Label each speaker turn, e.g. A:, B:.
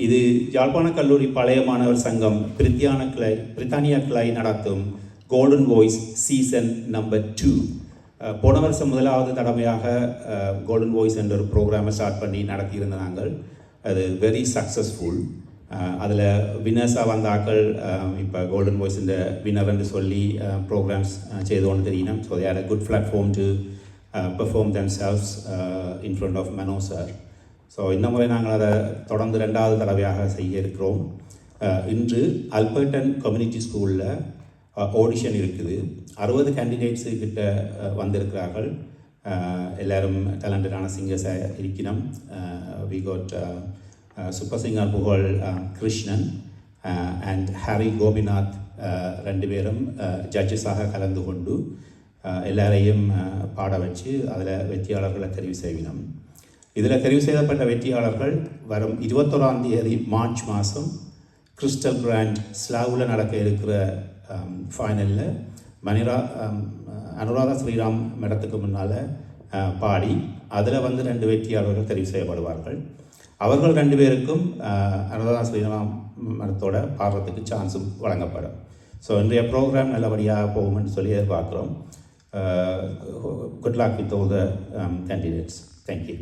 A: இது யாழ்ப்பாண கல்லூரி பழைய மாணவர் சங்கம் பிரித்தானியா கிளை நடத்தும் கோல்டன் வாய்ஸ் சீசன் நம்பர் 2. போன வருஷம் முதலாவது தடவையாக கோல்டன் வாய்ஸ் என்ற ஒரு ப்ரோக்ராமை ஸ்டார்ட் பண்ணி நடத்தியிருந்த நாங்கள். அது வெரி சக்ஸஸ்ஃபுல். அதில் வின்னர்ஸாக வந்த ஆக்கள் இப்போ கோல்டன் வாய்ஸ் இந்த வின்னர் என்று சொல்லி ப்ரோக்ராம்ஸ் செய்து கொண்டு தெரியணும். So they are a good platform to perform themselves in front of Mano sir. So இந்த முறை நாங்கள் அதை தொடர்ந்து 2வது தடவையாக செய்ய இருக்கிறோம். இன்று அல்பர்டன் கம்யூனிட்டி ஸ்கூலில் ஆடிஷன் இருக்குது. 60 கேண்டிடேட்ஸு கிட்ட வந்திருக்கிறார்கள். எல்லோரும் டேலண்டடான சிங்கர்ஸாக இருக்கணும். வி காட் சூப்பர் சிங்கர் புகழ் கிருஷ்ணன் அண்ட் ஹாரி கோபிநாத் 2 பேரும் ஜட்ஜஸாக கலந்து கொண்டு எல்லாரையும் பாட வச்சு அதில் வெற்றியாளர்களை தெரிவு செய்வினோம். இதில் தெரிவு செய்யப்பட்ட வெற்றியாளர்கள் வரும் 21ஆம் தேதி மார்ச் மாதம் கிறிஸ்டல் கிராண்ட் ஸ்லாவில் நடக்க இருக்கிற ஃபைனலில் அனுராதா ஸ்ரீராம் மேடத்துக்கு முன்னால் பாடி அதில் வந்து 2 வெற்றியாளர்கள் தெரிவு செய்யப்படுவார்கள். அவர்கள் 2 பேருக்கும் அனுராதா ஸ்ரீராம் மேடத்தோட பாடுறதுக்கு சான்ஸும் வழங்கப்படும். ஸோ இன்றைய ப்ரோக்ராம் நல்லபடியாக போகும்னு சொல்லி எதிர்பார்க்குறோம். Good luck with all the candidates. Thank you.